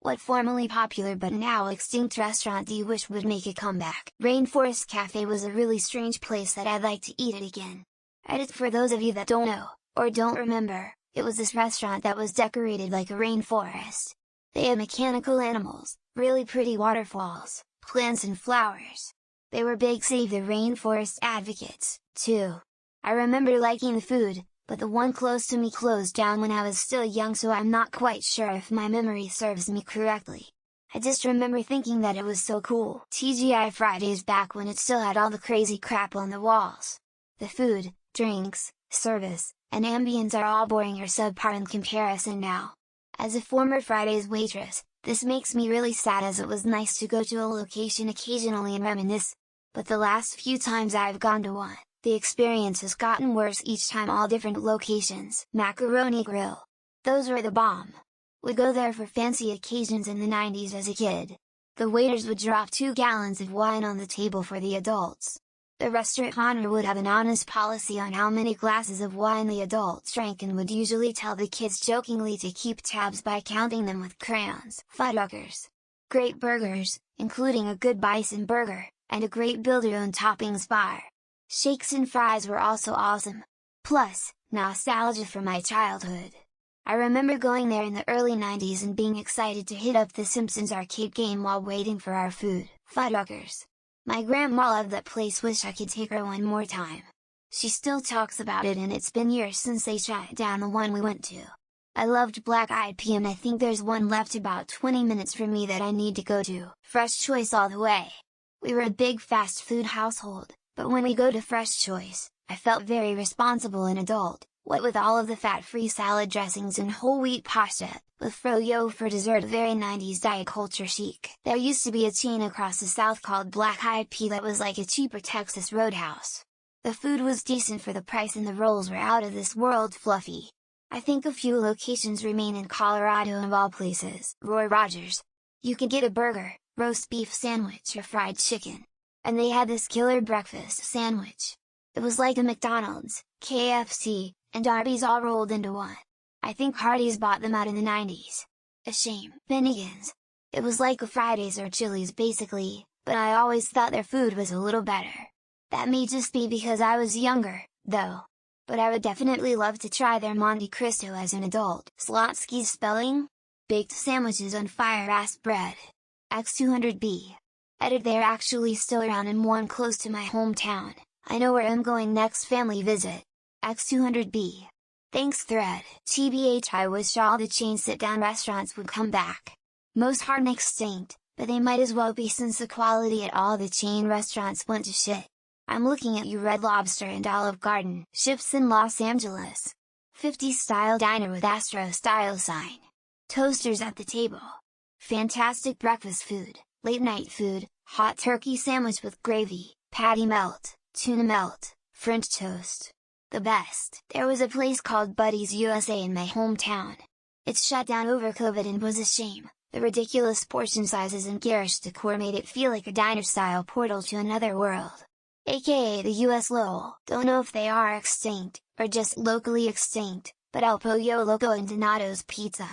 What formerly popular but now extinct restaurant do you wish would make a comeback? Rainforest Cafe was a really strange place that I'd like to eat it again. Edit for those of you that don't know, or don't remember, it was this restaurant that was decorated like a rainforest. They had mechanical animals, really pretty waterfalls, plants and flowers. They were big Save the Rainforest advocates, too. I remember liking the food, but the one close to me closed down when I was still young, so I'm not quite sure if my memory serves me correctly. I just remember thinking that it was so cool. TGI Fridays back when it still had all the crazy crap on the walls. The food, drinks, service, and ambience are all boring or subpar in comparison now. As a former Fridays waitress, this makes me really sad, as it was nice to go to a location occasionally and reminisce. But the last few times I've gone to one, the experience has gotten worse each time, all different locations. Macaroni Grill. Those were the bomb. Would go there for fancy occasions in the 90s as a kid. The waiters would drop 2 gallons of wine on the table for the adults. The restaurant owner would have an honest policy on how many glasses of wine the adults drank, and would usually tell the kids jokingly to keep tabs by counting them with crayons. Fuddruckers. Great burgers, including a good bison burger, and a great build-your-own toppings bar. Shakes and fries were also awesome. Plus, nostalgia for my childhood. I remember going there in the early 90s and being excited to hit up the Simpsons arcade game while waiting for our food. Fuddruckers. My grandma loved that place, wish I could take her one more time. She still talks about it, and it's been years since they shut down the one we went to. I loved Black Eyed Peas, and I think there's one left about 20 minutes from me that I need to go to. Fresh Choice all the way. We were a big fast food household, but when we go to Fresh Choice, I felt very responsible and adult, what with all of the fat-free salad dressings and whole wheat pasta, with froyo for dessert, very 90s diet culture chic. There used to be a chain across the south called Black Eyed Peas that was like a cheaper Texas Roadhouse. The food was decent for the price and the rolls were out of this world fluffy. I think a few locations remain in Colorado of all places. Roy Rogers. You could get a burger, roast beef sandwich or fried chicken. And they had this killer breakfast sandwich. It was like a McDonald's, KFC, and Arby's all rolled into one. I think Hardee's bought them out in the 90s. A shame. Finnegan's. It was like a Fridays or Chili's basically, but I always thought their food was a little better. That may just be because I was younger, though. But I would definitely love to try their Monte Cristo as an adult. Slotsky's spelling? Baked sandwiches on fire-ass bread. X200B. Edit, they're actually still around and one close to my hometown. I know where I'm going next family visit. X200B. Thanks thread. TBH, I wish all the chain sit-down restaurants would come back. Most aren't extinct, but they might as well be, since the quality at all the chain restaurants went to shit. I'm looking at you, Red Lobster and Olive Garden. Ships in Los Angeles. 50s style diner with Astro style sign. Toasters at the table. Fantastic breakfast food, late night food, hot turkey sandwich with gravy, patty melt, tuna melt, French toast. The best. There was a place called Buddy's USA in my hometown. It's shut down over COVID and was a shame. The ridiculous portion sizes and garish decor made it feel like a diner-style portal to another world. AKA the US Lowell. Don't know if they are extinct, or just locally extinct, but El Pollo Loco and Donato's Pizza.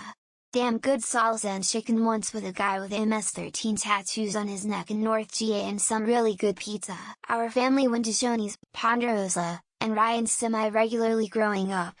Damn good salsa and chicken once, with a guy with MS-13 tattoos on his neck in North GA, and some really good pizza. Our family went to Shoney's, Ponderosa, and Ryan's semi-regularly growing up.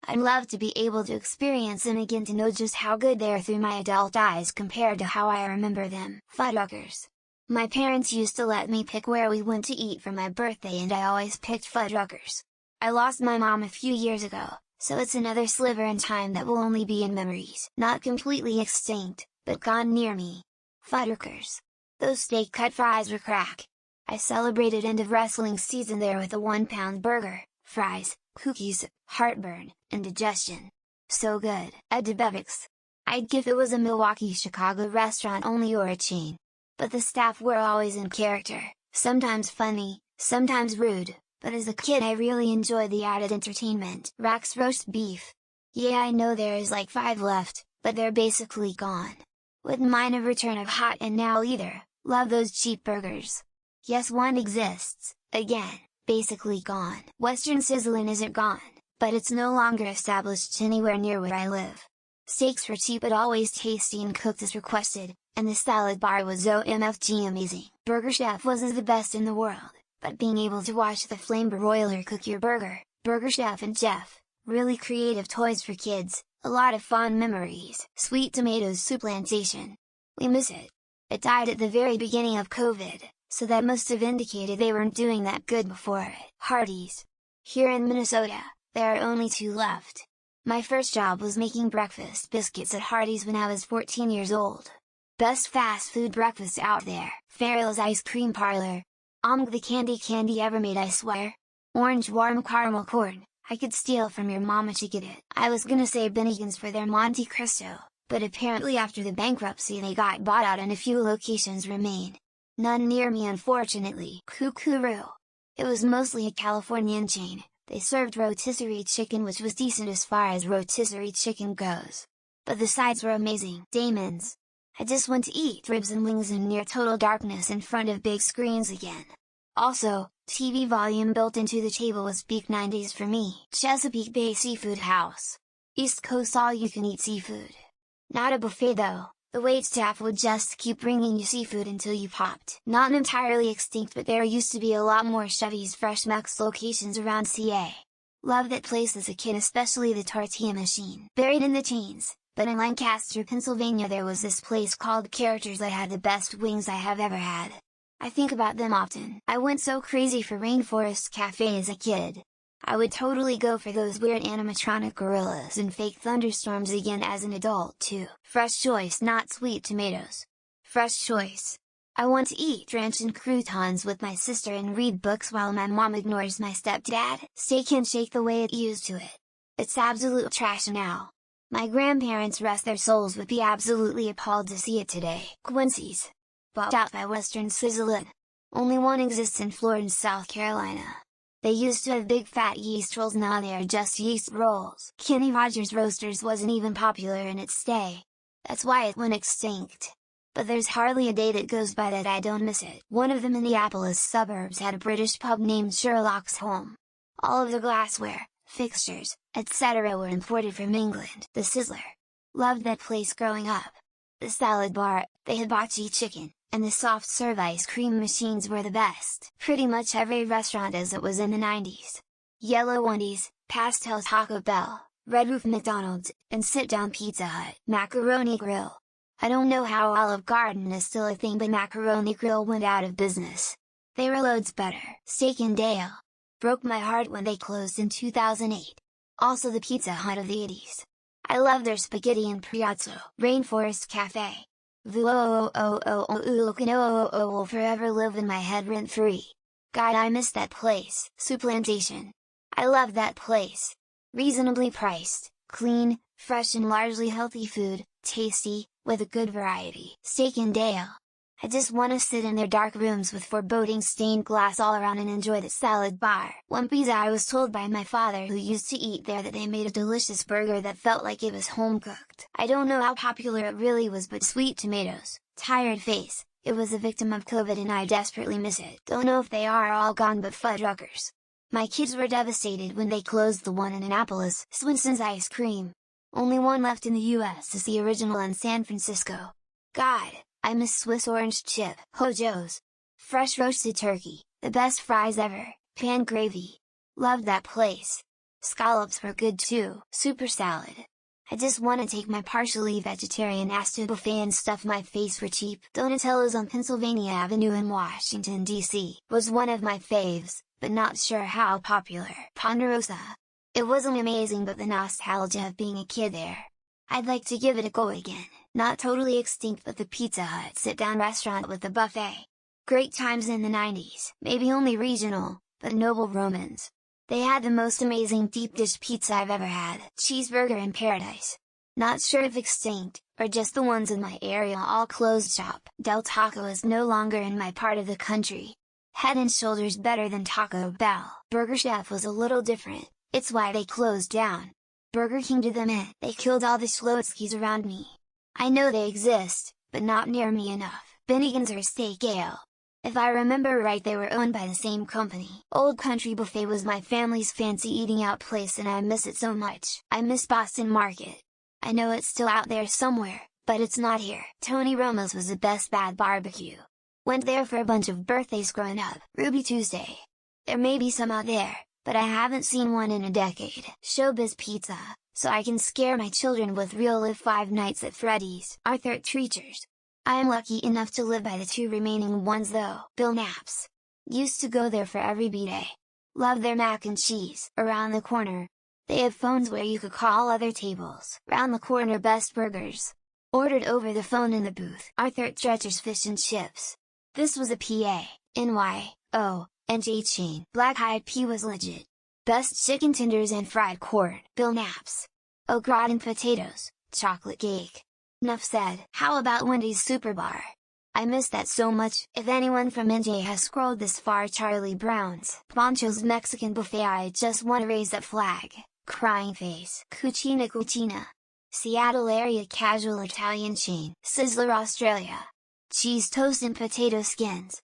I'd love to be able to experience them again to know just how good they are through my adult eyes compared to how I remember them. Fuddruckers. My parents used to let me pick where we went to eat for my birthday, and I always picked Fuddruckers. I lost my mom a few years ago, so it's another sliver in time that will only be in memories. Not completely extinct, but gone near me. Fuddruckers. Those steak cut fries were crack. I celebrated end of wrestling season there with a 1-pound burger, fries, cookies, heartburn, and digestion. So good. Ed DeBevics. I'd give it was a Milwaukee, Chicago restaurant only or a chain. But the staff were always in character, sometimes funny, sometimes rude, but as a kid I really enjoyed the added entertainment. Rack's roast beef. Yeah, I know there is like 5 left, but they're basically gone. Wouldn't mind a return of Hot and Now either. Love those cheap burgers. Yes, one exists, again, basically gone. Western Sizzlin' isn't gone, but it's no longer established anywhere near where I live. Steaks were cheap but always tasty and cooked as requested, and the salad bar was OMFG amazing. Burger Chef was the best in the world, but being able to watch the flame broiler cook your burger, Burger Chef and Jeff, really creative toys for kids, a lot of fond memories. Sweet Tomatoes Supplantation. We miss it. It died at the very beginning of COVID, so that must have indicated they weren't doing that good before it. Hardee's. Here in Minnesota, there are only 2 left. My first job was making breakfast biscuits at Hardee's when I was 14 years old. Best fast food breakfast out there. Farrell's Ice Cream Parlor. The candy ever made, I swear. Orange warm caramel corn, I could steal from your mama to get it. I was gonna say Bennigan's for their Monte Cristo, but apparently after the bankruptcy they got bought out and a few locations remain. None near me unfortunately. Kukuru. It was mostly a Californian chain. They served rotisserie chicken, which was decent as far as rotisserie chicken goes. But the sides were amazing. Damon's. I just want to eat ribs and wings in near total darkness in front of big screens again. Also, TV volume built into the table was peak 90s for me. Chesapeake Bay Seafood House. East Coast all-you-can-eat seafood. Not a buffet though, the waitstaff would just keep bringing you seafood until you popped. Not entirely extinct, but there used to be a lot more Chevy's Fresh Mex locations around CA. Loved that place as a kid, especially the tortilla machine. Buried in the teens, but in Lancaster, Pennsylvania there was this place called Characters that had the best wings I have ever had. I think about them often. I went so crazy for Rainforest Cafe as a kid. I would totally go for those weird animatronic gorillas and fake thunderstorms again as an adult too. Fresh Choice, not Sweet Tomatoes. Fresh Choice. I want to eat ranch and croutons with my sister and read books while my mom ignores my stepdad. Steak and Shake the way it used to it. It's absolute trash now. My grandparents, rest their souls, would be absolutely appalled to see it today. Quincy's. Bought out by Western Sizzlin'. Only one exists in Florence, South Carolina. They used to have big fat yeast rolls, now they are just yeast rolls. Kenny Rogers Roasters wasn't even popular in its day. That's why it went extinct. But there's hardly a day that goes by that I don't miss it. One of the Minneapolis suburbs had a British pub named Sherlock's Home. All of the glassware, fixtures, etc. were imported from England. The Sizzler. Loved that place growing up. The salad bar, the hibachi chicken, and the soft serve ice cream machines were the best. Pretty much every restaurant as it was in the 90s. Yellow Wendy's, Pastel Taco Bell, Red Roof McDonald's, and Sit Down Pizza Hut. Macaroni Grill. I don't know how Olive Garden is still a thing, but Macaroni Grill went out of business. They were loads better. Steak and Dale. Broke my heart when they closed in 2008. Also the Pizza Hut of the 80s. I love their spaghetti and Priazzo. Rainforest Cafe. Will forever live in my head rent free. God, I miss that place. Supplantation. I love that place. Reasonably priced, clean, fresh and largely healthy food, tasty, with a good variety. Steak and Dale. I just want to sit in their dark rooms with foreboding stained glass all around and enjoy the salad bar. One Pizza. I was told by my father, who used to eat there, that they made a delicious burger that felt like it was home cooked. I don't know how popular it really was, but Sweet Tomatoes, Tired Face, it was a victim of COVID and I desperately miss it. Don't know if they are all gone, but Fuddruckers. My kids were devastated when they closed the one in Annapolis. Swinson's Ice Cream. Only one left in the US is the original in San Francisco. God, I miss Swiss Orange Chip. Hojo's. Fresh roasted turkey, the best fries ever, pan gravy. Loved that place. Scallops were good too. Super Salad. I just want to take my partially vegetarian ass to a buffet and stuff my face for cheap. Donatello's on Pennsylvania Avenue in Washington, D.C. was one of my faves, but not sure how popular. Ponderosa. It wasn't amazing, but the nostalgia of being a kid there. I'd like to give it a go again. Not totally extinct, but the Pizza Hut sit-down restaurant with the buffet. Great times in the 90s. Maybe only regional, but Noble Romans. They had the most amazing deep dish pizza I've ever had. Cheeseburger in Paradise. Not sure if extinct, or just the ones in my area all closed shop. Del Taco is no longer in my part of the country. Head and shoulders better than Taco Bell. Burger Chef was a little different, it's why they closed down. Burger King did them in. They killed all the Schlotzskys around me. I know they exist, but not near me enough. Bennigan's or Steak Ale. If I remember right, they were owned by the same company. Old Country Buffet was my family's fancy eating out place and I miss it so much. I miss Boston Market. I know it's still out there somewhere, but it's not here. Tony Romo's was the best bad barbecue. Went there for a bunch of birthdays growing up. Ruby Tuesday. There may be some out there, but I haven't seen one in a decade. Showbiz Pizza, so I can scare my children with real live Five Nights at Freddy's. Arthur Treachers. I am lucky enough to live by the two remaining ones though. Bill Knapp's. Used to go there for every b-day. Love their mac and cheese. Around the corner. They have phones where you could call other tables. Round the corner best burgers. Ordered over the phone in the booth. Arthur Treacher's Fish and Chips. This was a N-Y-O-N-J chain. Black Eyed Pea was legit. Best chicken tenders and fried corn. Bill Knapp's. Au gratin potatoes, chocolate cake. Nuff said. How about Wendy's Super Bar? I miss that so much. If anyone from NJ has scrolled this far, Charlie Brown's. Pancho's Mexican Buffet. I just wanna raise that flag. Crying face. Cucina Cucina. Seattle area casual Italian chain. Sizzler Australia. Cheese toast and potato skins.